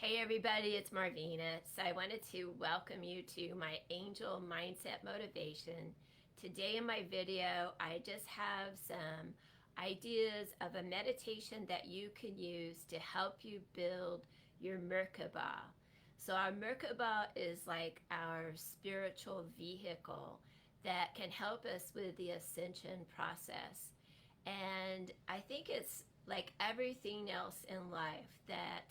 Hey everybody, it's Marvina. So I wanted to welcome you to my Angel Mindset Motivation. Today in my video, I just have some ideas of a meditation that you can use to help you build your Merkaba. So our Merkaba is like our spiritual vehicle that can help us with the ascension process. And I think it's like everything else in life that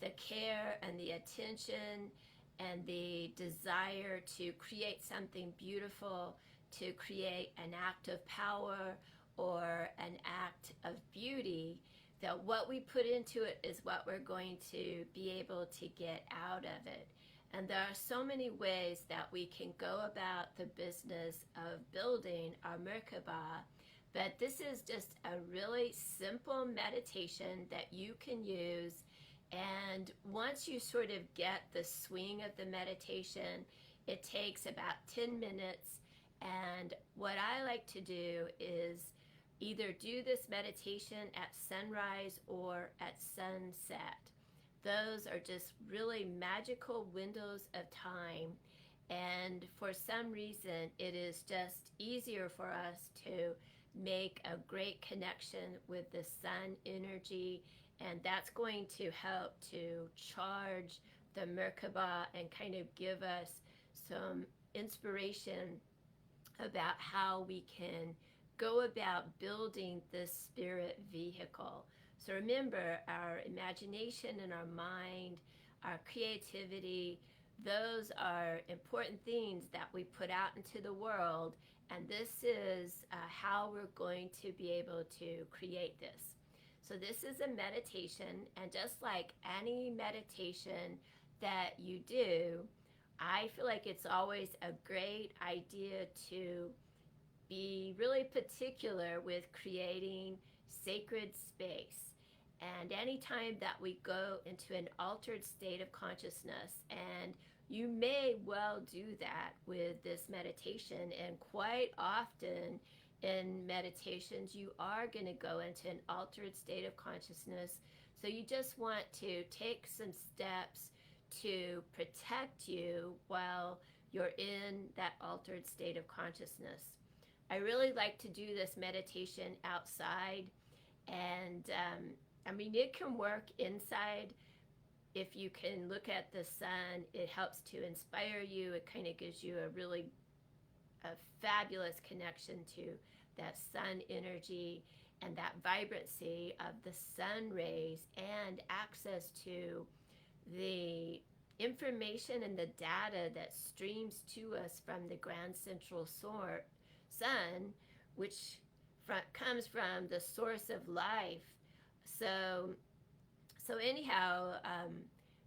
the care and the attention and the desire to create something beautiful, to create an act of power or an act of beauty, that what we put into it is what we're going to be able to get out of it. And there are so many ways that we can go about the business of building our Merkaba, but this is just a really simple meditation that you can use. And once you sort of get the swing of the meditation, it takes about 10 minutes. And what I like to do is either do this meditation at sunrise or at sunset. Those are just really magical windows of time. And for some reason, it is just easier for us to make a great connection with the sun energy, and that's going to help to charge the Merkaba and kind of give us some inspiration about how we can go about building this spirit vehicle. So remember, our imagination and our mind, our creativity, those are important things that we put out into the world, and this is how we're going to be able to create this. So this is a meditation, and just like any meditation that you do, I feel like it's always a great idea to be really particular with creating sacred space. And anytime that we go into an altered state of consciousness, and you may well do that with this meditation, and quite often in meditations you are going to go into an altered state of consciousness. So you just want to take some steps to protect you while you're in that altered state of consciousness. I really like to do this meditation outside, and I mean, it can work inside. If you can look at the sun, it helps to inspire you. It kind of gives you a fabulous connection to that sun energy and that vibrancy of the sun rays, and access to the information and the data that streams to us from the grand central sun, which comes from the source of life. So anyhow,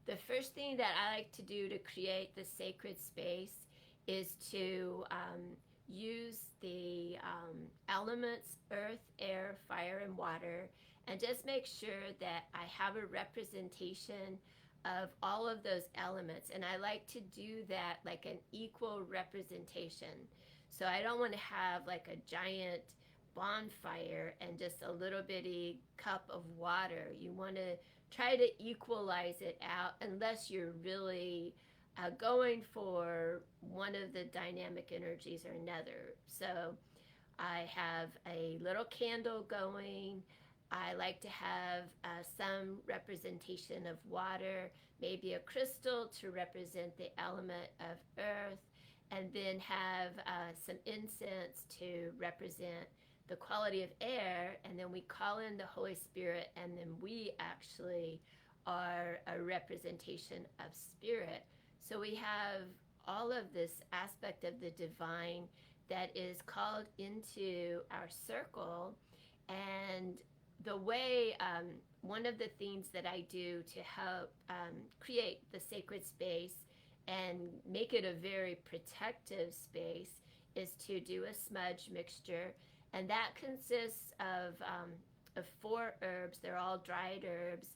the first thing that I like to do to create the sacred space is to use the elements earth, air, fire, and water, and just make sure that I have a representation of all of those elements. And I like to do that like an equal representation. So I don't want to have like a giant bonfire and just a little bitty cup of water. You want to try to equalize it out, unless you're really going for one of the dynamic energies or another. So I have a little candle going. I like to have some representation of water, maybe a crystal to represent the element of earth, and then have some incense to represent the quality of air, and then we call in the Holy Spirit, and then we actually are a representation of spirit. So we have all of this aspect of the divine that is called into our circle. And the way, one of the things that I do to help create the sacred space and make it a very protective space is to do a smudge mixture. And that consists of 4 herbs. They're all dried herbs.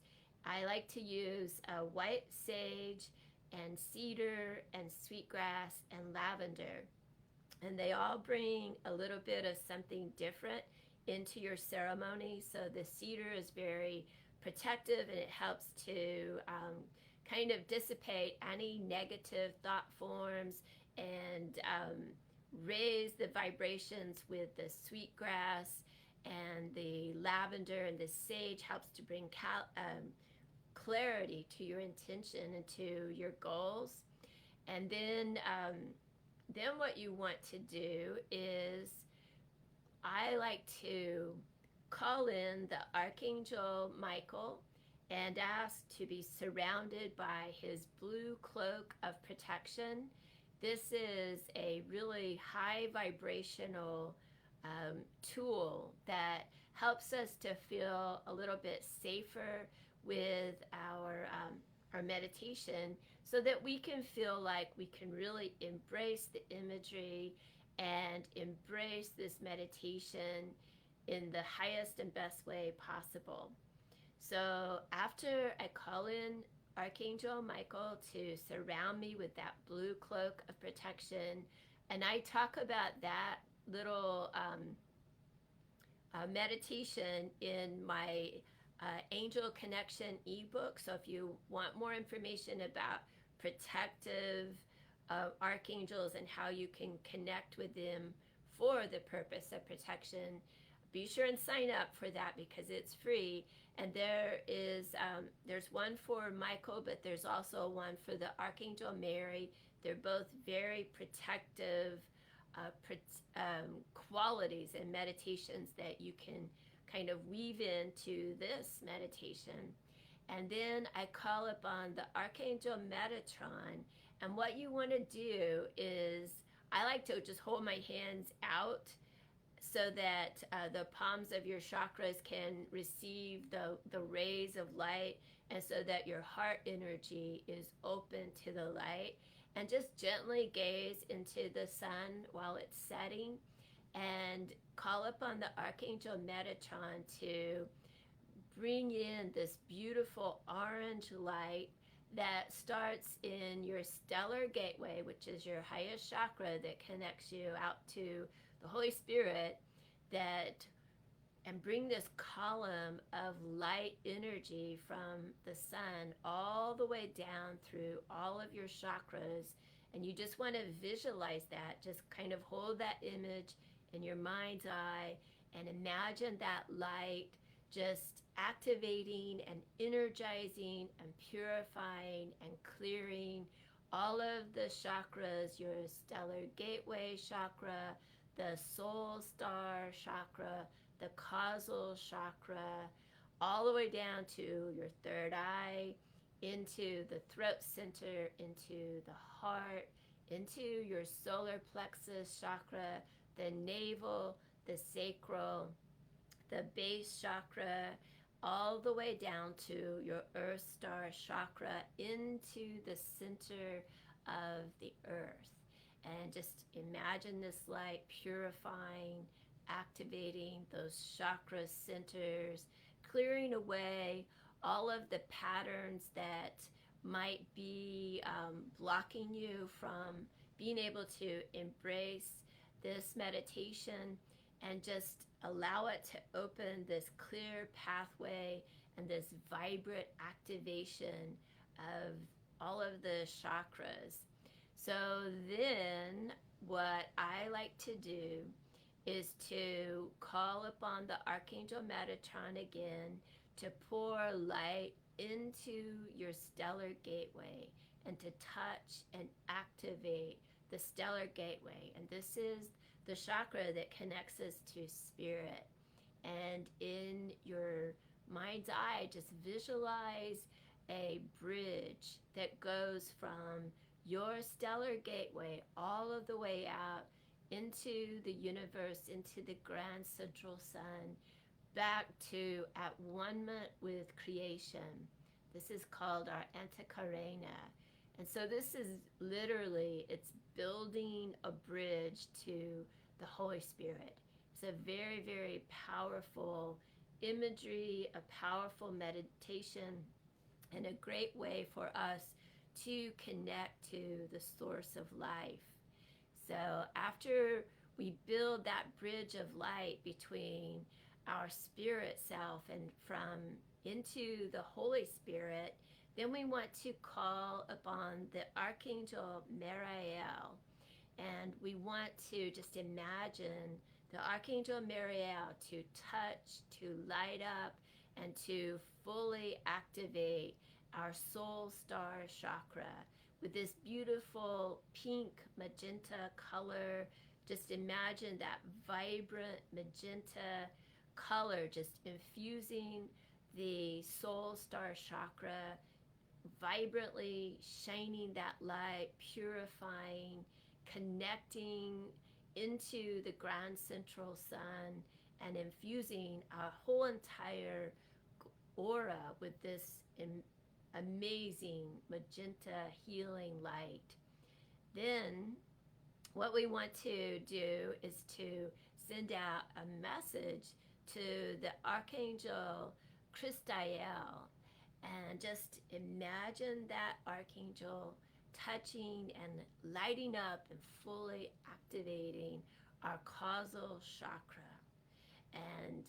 I like to use white sage and cedar and sweetgrass and lavender. And they all bring a little bit of something different into your ceremony. So the cedar is very protective, and it helps to kind of dissipate any negative thought forms and raise the vibrations with the sweetgrass and the lavender, and the sage helps to bring clarity to your intention and to your goals. And then what you want to do is, I like to call in the Archangel Michael and ask to be surrounded by his blue cloak of protection. This is a really high vibrational tool that helps us to feel a little bit safer with our meditation, so that we can feel like we can really embrace the imagery and embrace this meditation in the highest and best way possible. So after I call in Archangel Michael to surround me with that blue cloak of protection, and I talk about that little meditation in my Angel Connection ebook. So if you want more information about protective archangels and how you can connect with them for the purpose of protection, be sure and sign up for that because it's free. And there's one for Michael, but there's also one for the Archangel Mary. They're both very protective qualities and meditations that you can kind of weave into this meditation. And then I call upon the Archangel Metatron. And what you want to do is, I like to just hold my hands out so that the palms of your chakras can receive the rays of light, and so that your heart energy is open to the light. And just gently gaze into the sun while it's setting, and call upon the Archangel Metatron to bring in this beautiful orange light that starts in your stellar gateway, which is your highest chakra that connects you out to the Holy Spirit, and bring this column of light energy from the sun all the way down through all of your chakras. And you just want to visualize that. Just kind of hold that image in your mind's eye and imagine that light just activating and energizing and purifying and clearing all of the chakras, your stellar gateway chakra, the soul star chakra, the causal chakra, all the way down to your third eye, into the throat center, into the heart, into your solar plexus chakra, the navel, the sacral, the base chakra, all the way down to your earth star chakra, into the center of the earth. And just imagine this light purifying, activating those chakra centers, clearing away all of the patterns that might be blocking you from being able to embrace this meditation, and just allow it to open this clear pathway and this vibrant activation of all of the chakras. So then what I like to do is to call upon the Archangel Metatron again to pour light into your stellar gateway and to touch and activate the stellar gateway. And this is the chakra that connects us to spirit. And in your mind's eye, just visualize a bridge that goes from your stellar gateway all of the way out into the universe, into the grand central sun, back to at one with creation. This is called our Antakarana. And so this is literally, it's building a bridge to the Holy Spirit. It's a very, very powerful imagery, a powerful meditation, and a great way for us to connect to the source of life. So after we build that bridge of light between our spirit self and from into the Holy Spirit, Then we want to call upon the Archangel Miriel, and we want to just imagine the Archangel Miriel to touch, to light up, and to fully activate our soul star chakra with this beautiful pink magenta color. Just imagine that vibrant magenta color just infusing the soul star chakra, vibrantly shining that light, purifying, connecting into the grand central sun, and infusing our whole entire aura with this amazing magenta healing light. Then what we want to do is to send out a message to the Archangel Christael, and just imagine that Archangel touching and lighting up and fully activating our causal chakra and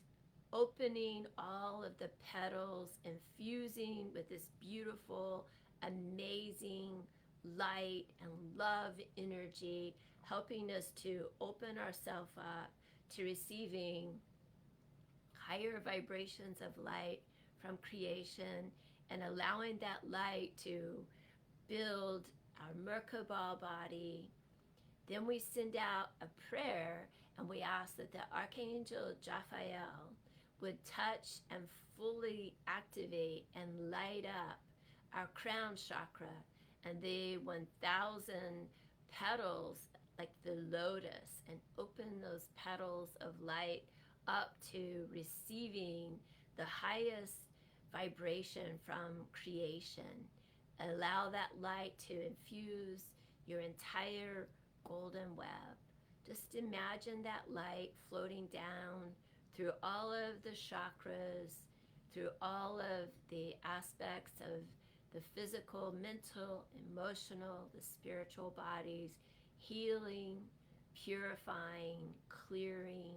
opening all of the petals, infusing with this beautiful, amazing light and love energy, helping us to open ourselves up to receiving higher vibrations of light from creation, and allowing that light to build our Merkaba body. Then we send out a prayer, and we ask that the Archangel Raphael would touch and fully activate and light up our crown chakra and the 1,000 petals like the lotus, and open those petals of light up to receiving the highest vibration from creation. Allow that light to infuse your entire golden web. Just imagine that light floating down through all of the chakras, through all of the aspects of the physical, mental, emotional, the spiritual bodies, healing, purifying, clearing,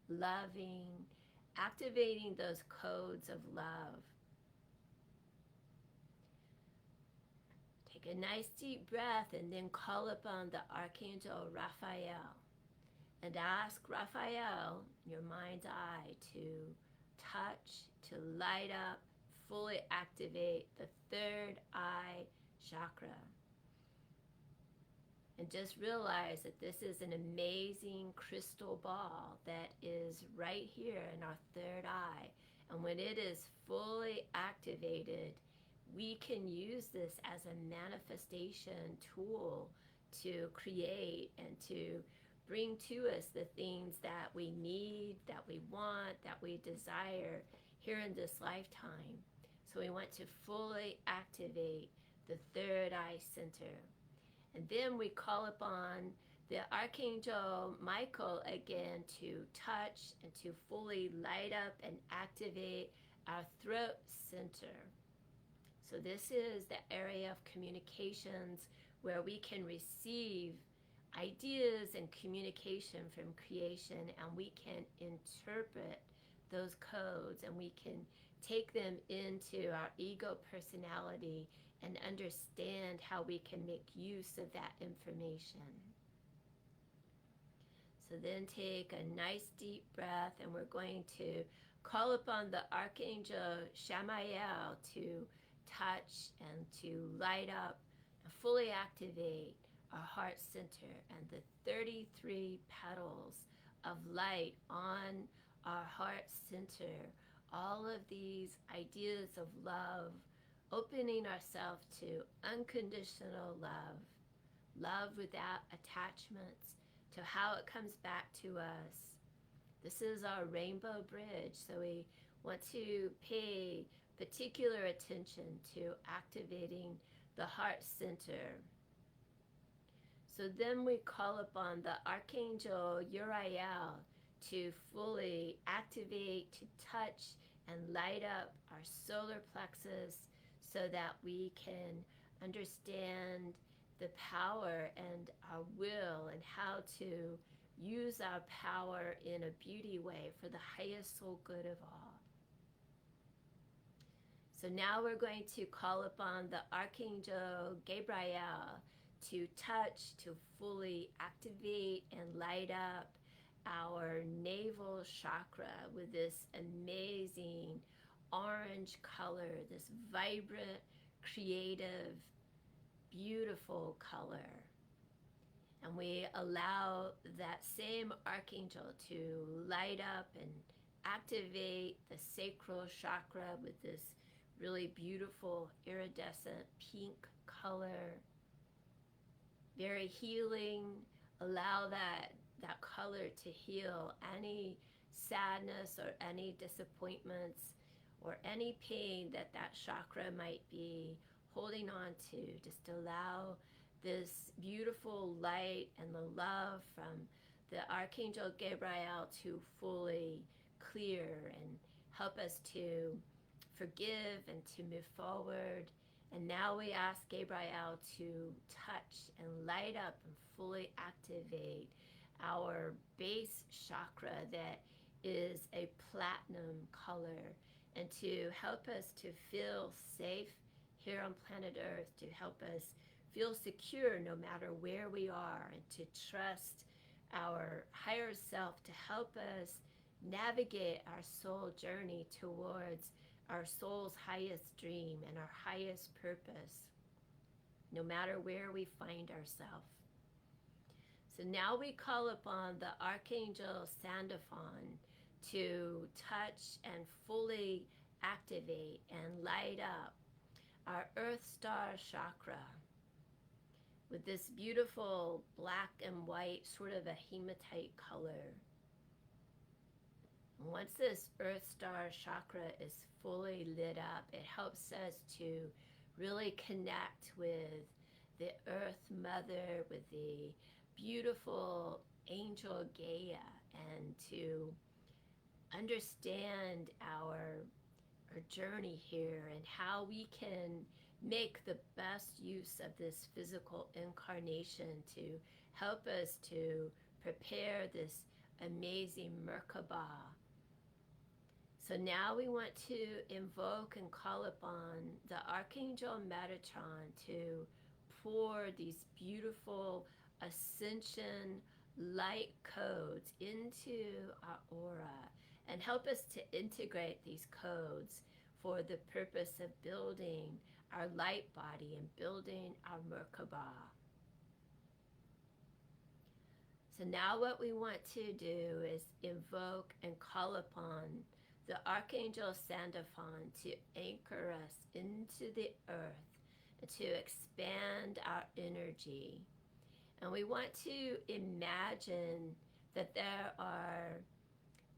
loving, activating those codes of love. Take a nice deep breath and then call upon the Archangel Raphael and ask Raphael, your mind's eye, to touch, to light up, fully activate the third eye chakra. And just realize that this is an amazing crystal ball that is right here in our third eye. And when it is fully activated, we can use this as a manifestation tool to create and to bring to us the things that we need, that we want, that we desire here in this lifetime. So we want to fully activate the third eye center. And then we call upon the Archangel Michael again to touch and to fully light up and activate our throat center. So this is the area of communications where we can receive ideas and communication from creation, and we can interpret those codes, and we can take them into our ego personality and understand how we can make use of that information. So then take a nice deep breath, and we're going to call upon the Archangel Shamael to touch and to light up and fully activate our heart center and the 33 petals of light on our heart center. All of these ideas of love, opening ourselves to unconditional love, love without attachments, to how it comes back to us. This is our rainbow bridge, so we want to pay particular attention to activating the heart center. So then we call upon the Archangel Uriel to fully activate, to touch and light up our solar plexus so that we can understand the power and our will and how to use our power in a beauty way for the highest soul good of all. So now we're going to call upon the Archangel Gabriel to touch, to fully activate and light up our navel chakra with this amazing orange color, this vibrant, creative, beautiful color. And we allow that same archangel to light up and activate the sacral chakra with this really beautiful iridescent pink color. Very healing. Allow that color to heal any sadness or any disappointments or any pain that chakra might be holding on to. Just allow this beautiful light and the love from the Archangel Gabriel to fully clear and help us to forgive and to move forward. And now we ask Gabriel to touch and light up and fully activate our base chakra that is a platinum color, and to help us to feel safe here on planet Earth, to help us feel secure no matter where we are, and to trust our higher self to help us navigate our soul journey towards our soul's highest dream and our highest purpose, no matter where we find ourselves. So now we call upon the Archangel Sandalphon to touch and fully activate and light up our Earth Star chakra with this beautiful black and white, sort of a hematite color. And once this Earth Star chakra is fully lit up, it helps us to really connect with the Earth Mother, with the beautiful angel Gaia, and to understand our journey here and how we can make the best use of this physical incarnation to help us to prepare this amazing Merkaba. So now we want to invoke and call upon the Archangel Metatron to pour these beautiful ascension light codes into our aura and help us to integrate these codes for the purpose of building our light body and building our Merkaba. So now what we want to do is invoke and call upon the Archangel Sandalphon to anchor us into the earth and to expand our energy. And we want to imagine that there are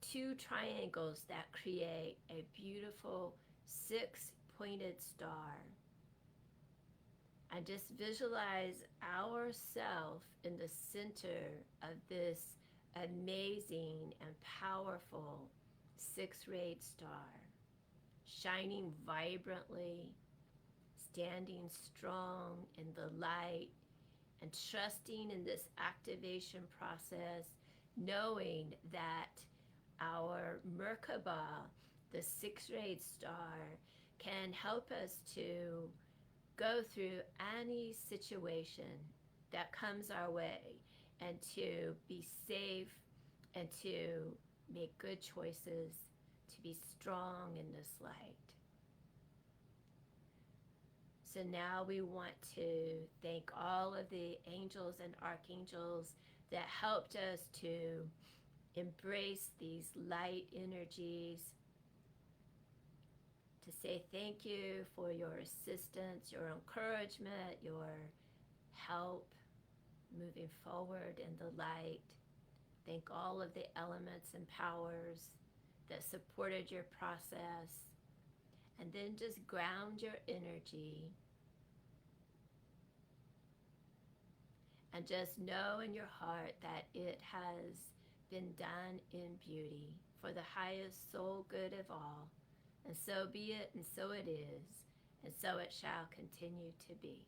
two triangles that create a beautiful six-pointed star. And just visualize ourselves in the center of this amazing and powerful six-rayed star, shining vibrantly, standing strong in the light, and trusting in this activation process, knowing that our Merkaba, the six-rayed star, can help us to go through any situation that comes our way and to be safe and to make good choices, to be strong in this light. So now we want to thank all of the angels and archangels that helped us to embrace these light energies, to say thank you for your assistance, your encouragement, your help moving forward in the light. Thank all of the elements and powers that supported your process. And then just ground your energy. And just know in your heart that it has been done in beauty for the highest soul good of all. And so be it, and so it is, and so it shall continue to be.